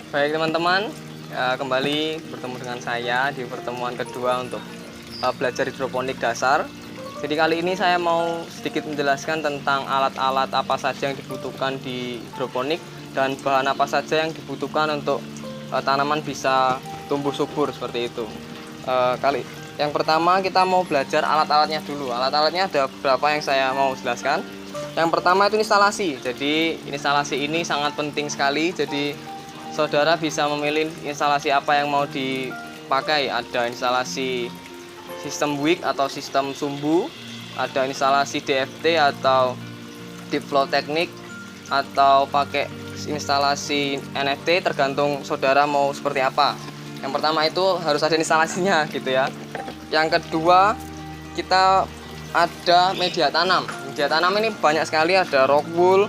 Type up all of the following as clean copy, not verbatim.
Baik teman-teman, kembali bertemu dengan saya di pertemuan kedua untuk belajar hidroponik dasar. Jadi kali ini saya mau sedikit menjelaskan tentang alat-alat apa saja yang dibutuhkan di hidroponik dan bahan apa saja yang dibutuhkan untuk tanaman bisa tumbuh subur seperti itu. Kali yang pertama kita mau belajar alat-alatnya dulu. Alat-alatnya ada beberapa yang saya mau jelaskan. Yang pertama itu instalasi. Jadi instalasi ini sangat penting sekali. Jadi saudara bisa memilih instalasi apa yang mau dipakai. Ada instalasi sistem wick atau sistem sumbu, ada instalasi DFT atau deep flow technique, atau pakai instalasi NFT, tergantung saudara mau seperti apa. Yang pertama itu harus ada instalasinya gitu ya. Yang kedua kita ada media tanam. Media tanam ini banyak sekali, ada rock wool,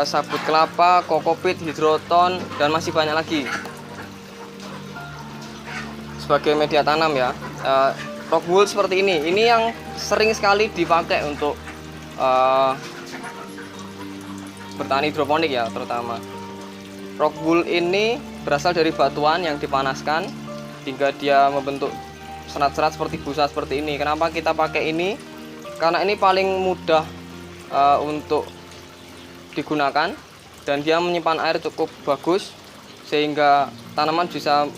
sabut kelapa, kokopit, hidroton, dan masih banyak lagi sebagai media tanam ya. Rock wool seperti ini yang sering sekali dipakai untuk bertani hidroponik ya, terutama. Rock wool ini berasal dari batuan yang dipanaskan hingga dia membentuk serat-serat seperti busa seperti ini. Kenapa kita pakai ini? Karena ini paling mudah untuk digunakan dan dia menyimpan air cukup bagus sehingga tanaman bisa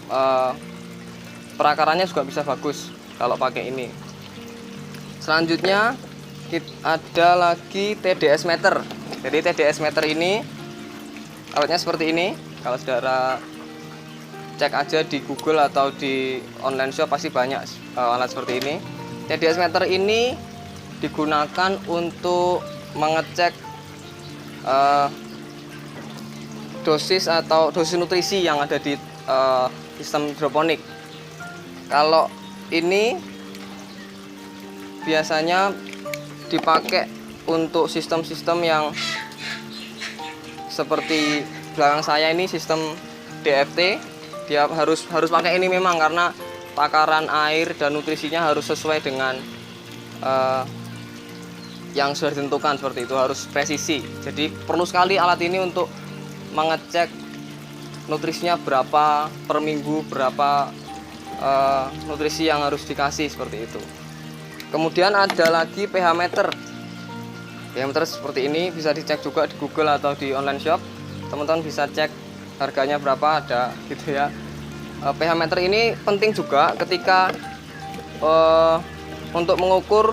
perakarannya juga bisa bagus kalau pakai ini. Selanjutnya ada lagi TDS meter. Jadi TDS meter ini alatnya seperti ini. Kalau saudara cek aja di Google atau di online shop pasti banyak alat seperti ini. TDS meter ini digunakan untuk mengecek dosis atau dosis nutrisi yang ada di sistem hidroponik. Kalau ini biasanya dipakai untuk sistem-sistem yang seperti belakang saya ini, sistem DFT. Dia harus pakai ini memang karena takaran air dan nutrisinya harus sesuai dengan yang sudah ditentukan, seperti itu, harus presisi. Jadi perlu sekali alat ini untuk mengecek nutrisinya berapa per minggu, berapa nutrisi yang harus dikasih, seperti itu. Kemudian ada lagi pH meter. pH meter seperti ini bisa dicek juga di Google atau di online shop. Teman-teman bisa cek harganya berapa, ada gitu ya. pH meter ini penting juga ketika untuk mengukur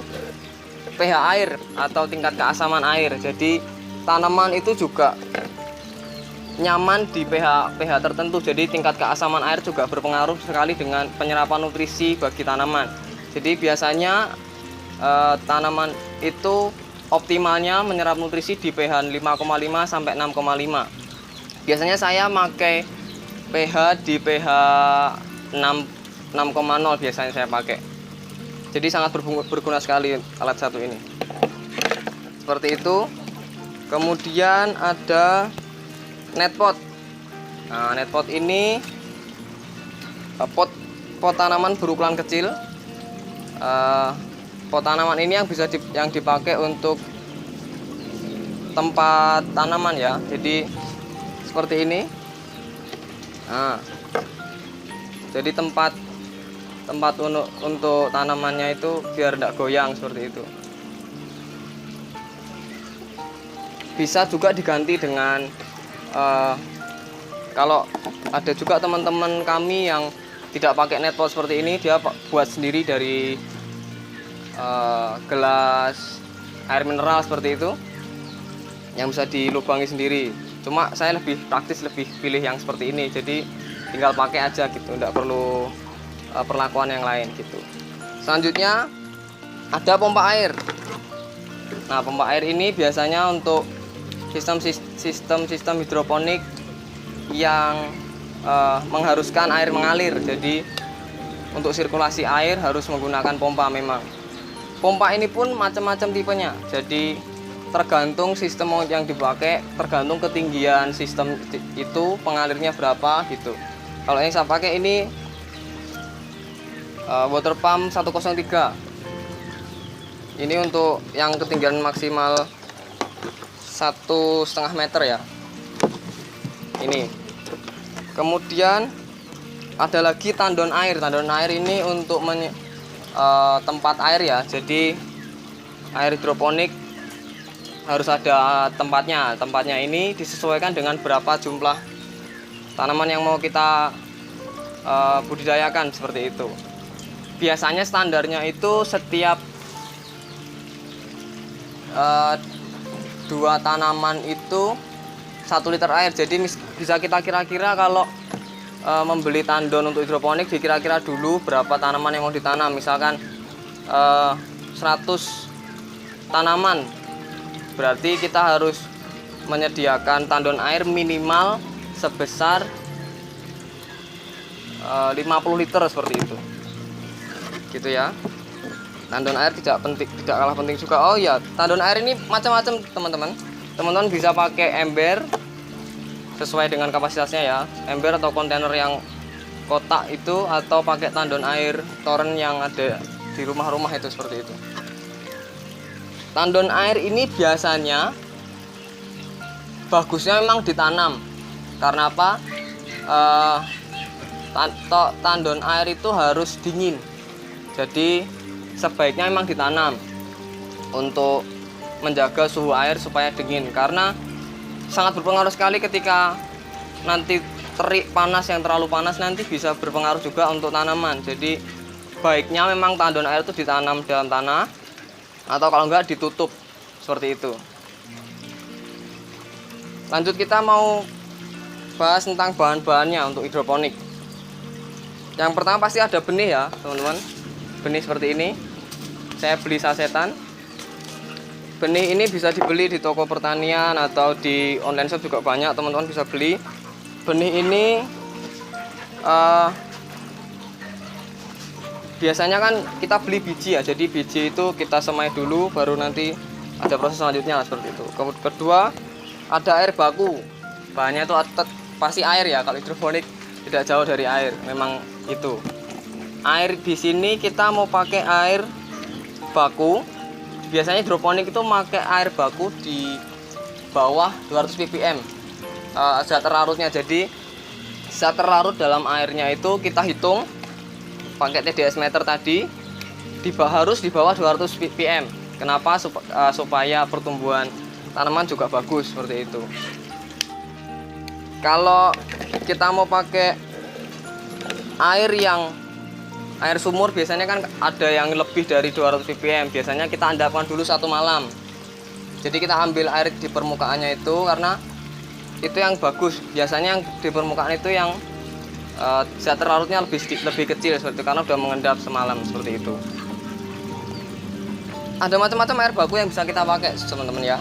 pH air atau tingkat keasaman air. Jadi tanaman itu juga nyaman di pH tertentu. Jadi tingkat keasaman air juga berpengaruh sekali dengan penyerapan nutrisi bagi tanaman. Jadi biasanya tanaman itu optimalnya menyerap nutrisi di pH 5,5 sampai 6,5. Biasanya saya pakai pH di pH 6,0 biasanya saya pakai. Jadi sangat berguna sekali alat satu ini. Seperti itu. Kemudian ada netpot. Nah, netpot ini pot tanaman berukuran kecil. Pot tanaman ini yang bisa yang dipakai untuk tempat tanaman ya. Jadi seperti ini. Nah, jadi tempat untuk tanamannya itu biar tidak goyang, seperti itu. Bisa juga diganti dengan kalau ada juga teman-teman kami yang tidak pakai netpot seperti ini, dia buat sendiri dari gelas air mineral seperti itu yang bisa dilubangi sendiri. Cuma saya lebih praktis, lebih pilih yang seperti ini. Jadi tinggal pakai aja gitu, tidak perlu perlakuan yang lain gitu. Selanjutnya ada pompa air. Nah, pompa air ini biasanya untuk sistem hidroponik yang mengharuskan air mengalir. Jadi untuk sirkulasi air harus menggunakan pompa memang. Pompa ini pun macam-macam tipenya. Jadi tergantung sistem yang dipakai, tergantung ketinggian sistem itu pengalirnya berapa gitu. Kalau yang saya pakai ini water pump 103. Ini untuk yang ketinggian maksimal 1,5 meter ya. Ini Kemudian ada lagi tandon air. Tandon air ini untuk tempat air ya. Jadi air hidroponik harus ada tempatnya. Tempatnya ini disesuaikan dengan berapa jumlah tanaman yang mau kita budidayakan, seperti itu. Biasanya standarnya itu setiap 2 tanaman itu 1 liter air. Jadi bisa kita kira-kira kalau membeli tandon untuk hidroponik, dikira-kira dulu berapa tanaman yang mau ditanam. Misalkan 100 tanaman, berarti kita harus menyediakan tandon air minimal sebesar 50 liter, seperti itu. Gitu ya. Tandon air tidak kalah penting juga. Oh ya, tandon air ini macam-macam, teman-teman. Teman-teman bisa pakai ember sesuai dengan kapasitasnya ya. Ember atau kontainer yang kotak itu, atau pakai tandon air toren yang ada di rumah-rumah itu, seperti itu. Tandon air ini biasanya bagusnya memang ditanam. Karena apa? Tandon air itu harus dingin. Jadi sebaiknya memang ditanam untuk menjaga suhu air supaya dingin, karena sangat berpengaruh sekali ketika nanti terik panas, yang terlalu panas nanti bisa berpengaruh juga untuk tanaman. Jadi baiknya memang tandon air itu ditanam dalam tanah, atau kalau enggak ditutup, seperti itu. Lanjut, kita mau bahas tentang bahan-bahannya untuk hidroponik. Yang pertama pasti ada benih ya, teman-teman. Benih seperti ini, saya beli sasetan. Benih ini bisa dibeli di toko pertanian atau di online shop juga banyak, teman-teman bisa beli. Benih ini biasanya kan kita beli biji ya, jadi biji itu kita semai dulu, baru nanti ada proses selanjutnya, seperti itu. Kedua, ada air baku. Bahannya itu pasti air ya, kalau hidroponik tidak jauh dari air, memang itu. Air di sini kita mau pakai air baku. Biasanya hidroponik itu pakai air baku di bawah 200 ppm zat terlarutnya. Jadi zat terlarut dalam airnya itu kita hitung pakai TDS meter tadi, harus di bawah 200 ppm. Kenapa? Supaya pertumbuhan tanaman juga bagus, seperti itu. Kalau kita mau pakai air sumur, biasanya kan ada yang lebih dari 200 ppm. Biasanya kita endapkan dulu 1 malam. Jadi kita ambil air di permukaannya itu, karena itu yang bagus. Biasanya yang di permukaan itu yang zat terlarutnya lebih kecil, seperti itu, karena udah mengendap semalam, seperti itu. Ada macam-macam air baku yang bisa kita pakai, teman-teman ya.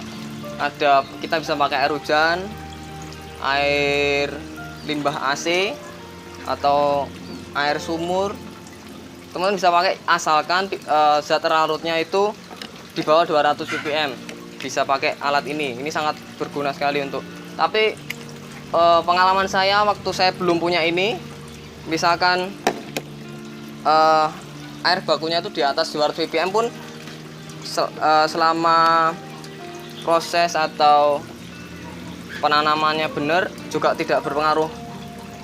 Kita bisa pakai air hujan, air limbah AC, atau air sumur. Teman-teman bisa pakai, asalkan zat terlarutnya itu di bawah 200 ppm. Bisa pakai alat ini sangat berguna sekali untuk. Tapi pengalaman saya waktu saya belum punya ini, misalkan air bakunya itu di atas 200 ppm pun, selama proses atau penanamannya benar, juga tidak berpengaruh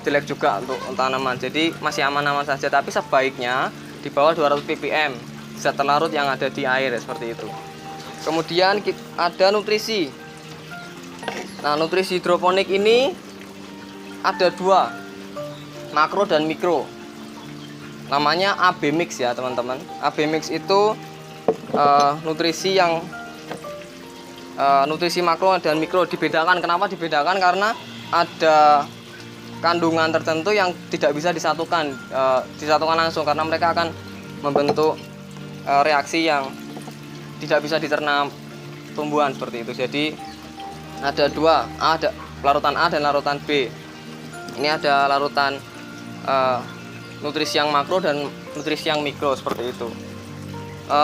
jelek juga untuk tanaman. Jadi masih aman-aman saja. Tapi sebaiknya di bawah 200 ppm zat terlarut yang ada di air, seperti itu. Kemudian ada nutrisi. Nah, nutrisi hidroponik ini ada 2, makro dan mikro. Namanya AB mix ya, teman-teman. AB mix itu nutrisi yang nutrisi makro dan mikro dibedakan. Kenapa dibedakan? Karena ada kandungan tertentu yang tidak bisa disatukan langsung, karena mereka akan membentuk reaksi yang tidak bisa dicerna tumbuhan, seperti itu. Jadi ada 2, ada larutan A dan larutan B. Ini ada larutan nutrisi yang makro dan nutrisi yang mikro, seperti itu.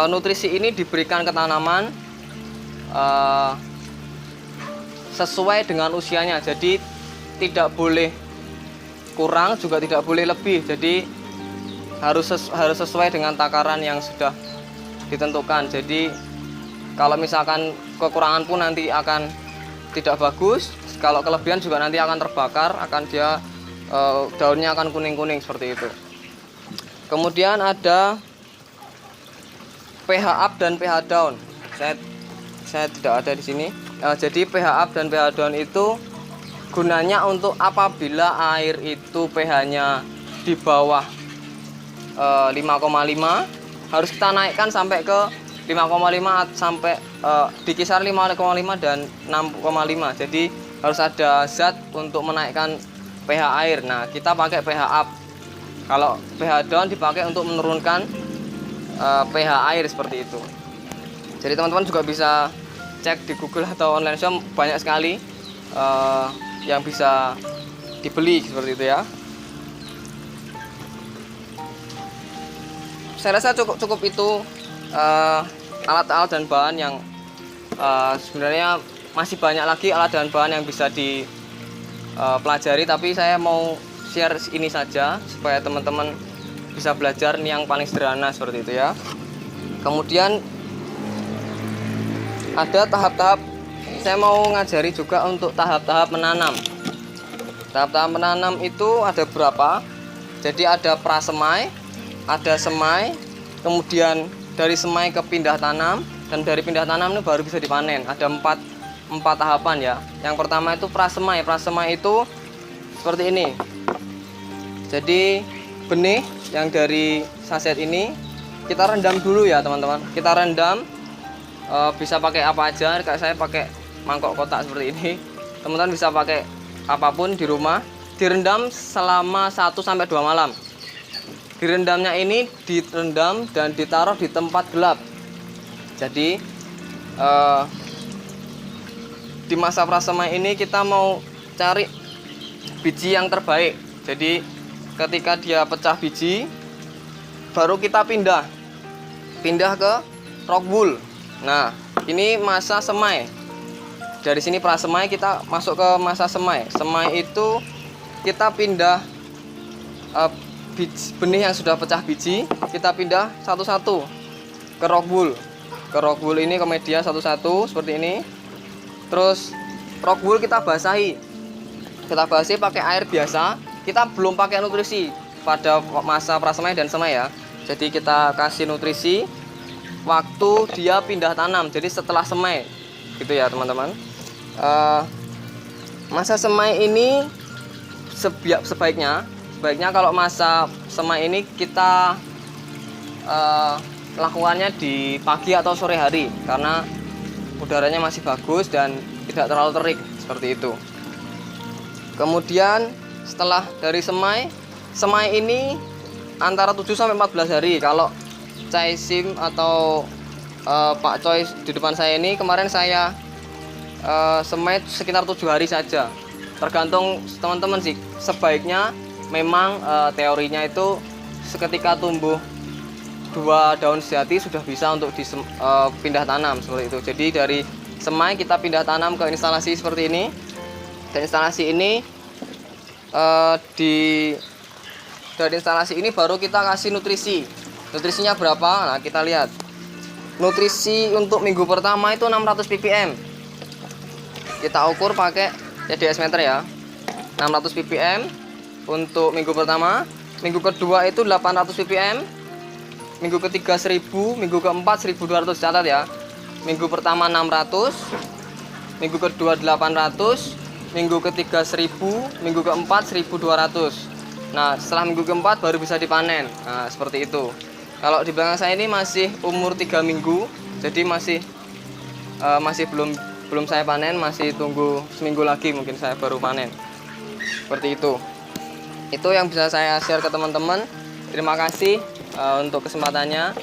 Nutrisi ini diberikan ke tanaman sesuai dengan usianya. Jadi tidak boleh kurang, juga tidak boleh lebih. Jadi harus sesuai dengan takaran yang sudah ditentukan. Jadi kalau misalkan kekurangan pun nanti akan tidak bagus. Kalau kelebihan juga nanti akan terbakar, akan dia daunnya akan kuning-kuning seperti itu. Kemudian ada pH up dan pH down. Saya tidak ada di sini. Jadi pH up dan pH down itu gunanya untuk apabila air itu pH-nya di bawah 5,5, harus kita naikkan sampai ke 5,5 sampai di kisar 5,5 dan 6,5. Jadi harus ada zat untuk menaikkan pH air. Nah, kita pakai pH up. Kalau pH down dipakai untuk menurunkan pH air seperti itu. Jadi teman-teman juga bisa cek di Google atau online shop, banyak sekali yang bisa dibeli seperti itu ya. Saya rasa cukup itu alat-alat dan bahan yang sebenarnya masih banyak lagi alat dan bahan yang bisa dipelajari, tapi saya mau share ini saja supaya teman-teman bisa belajar yang paling sederhana seperti itu ya. Kemudian ada tahap-tahap, saya mau ngajari juga untuk tahap-tahap menanam. Tahap-tahap menanam itu ada berapa? Jadi ada prasemai, ada semai, kemudian dari semai ke pindah tanam, dan dari pindah tanam ini baru bisa dipanen. Ada empat tahapan ya. Yang pertama itu prasemai. Prasemai itu seperti ini. Jadi benih yang dari saset ini kita rendam dulu ya teman-teman. Kita rendam, bisa pakai apa aja. Kayak saya pakai mangkok kotak seperti ini. Teman-teman bisa pakai apapun di rumah. Direndam selama 1-2 malam. Direndamnya ini direndam dan ditaruh di tempat gelap. Jadi di masa prasemai ini kita mau cari biji yang terbaik. Jadi ketika dia pecah biji, baru kita pindah ke rock wool. Nah, ini masa semai. Dari sini prasemai, kita masuk ke masa semai. Semai itu kita pindah benih yang sudah pecah biji, kita pindah satu-satu ke rock wool. Ke rock wool ini, ke media satu-satu seperti ini. Terus rock wool kita basahi. Kita basahi pakai air biasa. Kita belum pakai nutrisi pada masa prasemai dan semai ya. Jadi kita kasih nutrisi waktu dia pindah tanam. Jadi setelah semai, gitu ya teman-teman. Masa semai ini sebaiknya kalau masa semai ini kita lakukannya di pagi atau sore hari, karena udaranya masih bagus dan tidak terlalu terik seperti itu. Kemudian setelah dari semai ini antara 7-14 hari. Kalau Cai Sim atau Pak Choi di depan saya ini, kemarin saya semai sekitar 7 hari saja. Tergantung teman-teman sih. Sebaiknya memang teorinya itu seketika tumbuh 2 daun sejati sudah bisa untuk pindah tanam seperti itu. Jadi dari semai kita pindah tanam ke instalasi seperti ini. Dan instalasi ini dari instalasi ini baru kita kasih nutrisi. Nutrisinya berapa? Nah, kita lihat. Nutrisi untuk minggu pertama itu 600 ppm. Kita ukur pakai TDS meter ya. 600 ppm untuk minggu pertama. Minggu kedua itu 800 ppm. Minggu ketiga 1000, minggu keempat 1200, catat ya. Minggu pertama 600, minggu kedua 800, minggu ketiga 1000, minggu keempat 1200. Nah, setelah minggu keempat baru bisa dipanen. Nah, seperti itu. Kalau di belakang saya ini masih umur 3 minggu, jadi masih belum saya panen, masih tunggu seminggu lagi mungkin saya baru panen. Seperti itu. Itu yang bisa saya share ke teman-teman. Terima kasih untuk kesempatannya.